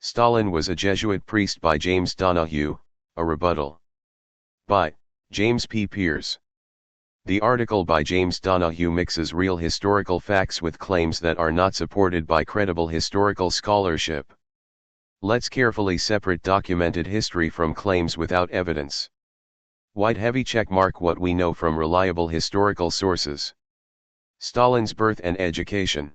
Stalin was a Jesuit priest by James Donahue, a rebuttal. By James P. Pierce. The article by James Donahue mixes real historical facts with claims that are not supported by credible historical scholarship. Let's carefully separate documented history from claims without evidence. White heavy checkmark what we know from reliable historical sources. Stalin's birth and education.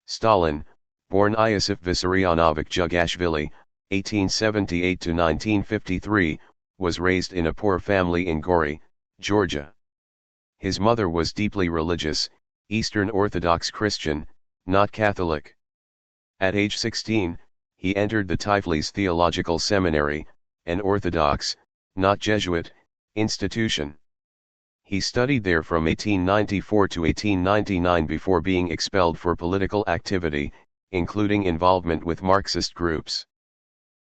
Stalin, born Iosif Vissarionovich Jugashvili, 1878–1953, was raised in a poor family in Gori, Georgia. His mother was deeply religious, Eastern Orthodox Christian, not Catholic. At age 16, he entered the Tiflis Theological Seminary, an Orthodox, not Jesuit, institution. He studied there from 1894 to 1899 before being expelled for political activity, including involvement with Marxist groups.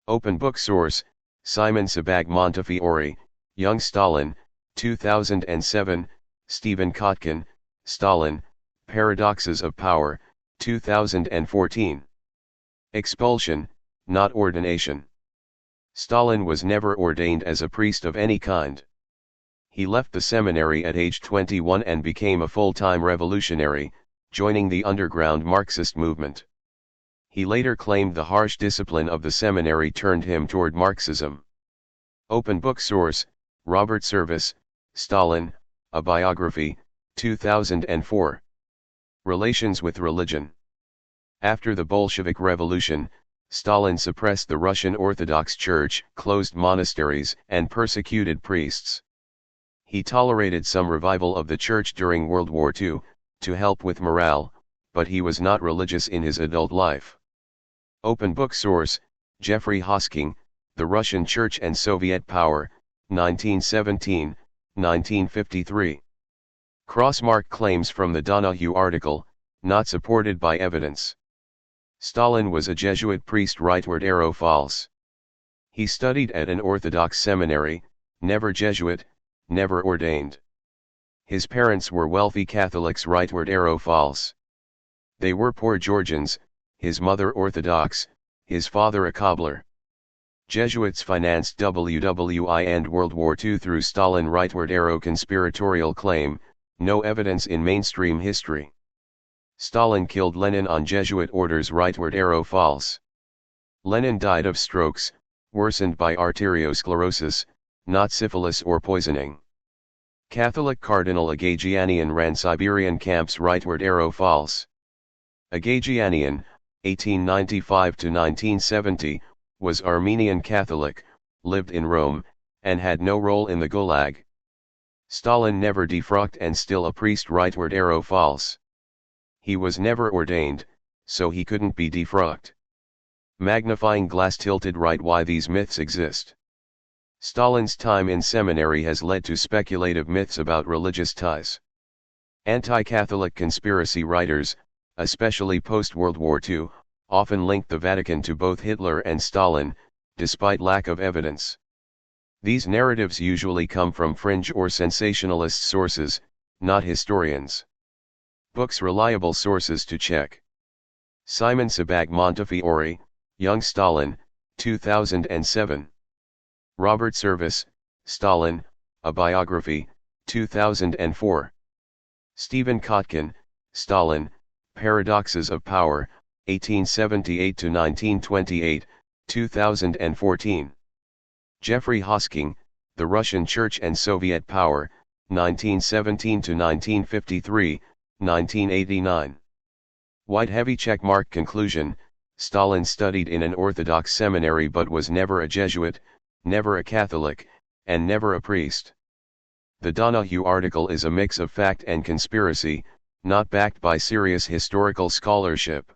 Open book source, Simon Sebag Montefiore, Young Stalin, 2007, Stephen Kotkin, Stalin, Paradoxes of Power, 2014. Expulsion, not ordination. Stalin was never ordained as a priest of any kind. He left the seminary at age 21 and became a full-time revolutionary, joining the underground Marxist movement. He later claimed the harsh discipline of the seminary turned him toward Marxism. Open book source, Robert Service, Stalin, A Biography, 2004. Relations with religion. After the Bolshevik Revolution, Stalin suppressed the Russian Orthodox Church, closed monasteries, and persecuted priests. He tolerated some revival of the church during World War II, to help with morale, but he was not religious in his adult life. Open book source, Jeffrey Hosking, The Russian Church and Soviet Power, 1917, 1953. Crossmark claims from the Donahue article, not supported by evidence. Stalin was a Jesuit priest, rightward arrow false. He studied at an Orthodox seminary, never Jesuit, never ordained. His parents were wealthy Catholics, rightward arrow false. They were poor Georgians, his mother Orthodox, his father a cobbler. Jesuits financed WWI and World War II through Stalin, rightward arrow conspiratorial claim, no evidence in mainstream history. Stalin killed Lenin on Jesuit orders, rightward arrow false. Lenin died of strokes, worsened by arteriosclerosis, not syphilis or poisoning. Catholic Cardinal Agagianian ran Siberian camps, rightward arrow false. Agagianian, 1895–1970, was Armenian Catholic, lived in Rome, and had no role in the Gulag. Stalin never defrocked and still a priest, rightward arrow false. He was never ordained, so he couldn't be defrocked. Magnifying glass tilted right. Why these myths exist. Stalin's time in seminary has led to speculative myths about religious ties. Anti-Catholic conspiracy writers, especially post-World War II, often linked the Vatican to both Hitler and Stalin, despite lack of evidence. These narratives usually come from fringe or sensationalist sources, not historians. Books. Reliable sources to check. Simon Sebag Montefiore, Young Stalin, 2007. Robert Service, Stalin, A Biography, 2004. Stephen Kotkin, Stalin, Paradoxes of Power, 1878–1928, 2014. Jeffrey Hosking, The Russian Church and Soviet Power, 1917–1953, 1989. White heavy checkmark. Conclusion, Stalin studied in an Orthodox seminary but was never a Jesuit, never a Catholic, and never a priest. The Donahue article is a mix of fact and conspiracy, not backed by serious historical scholarship.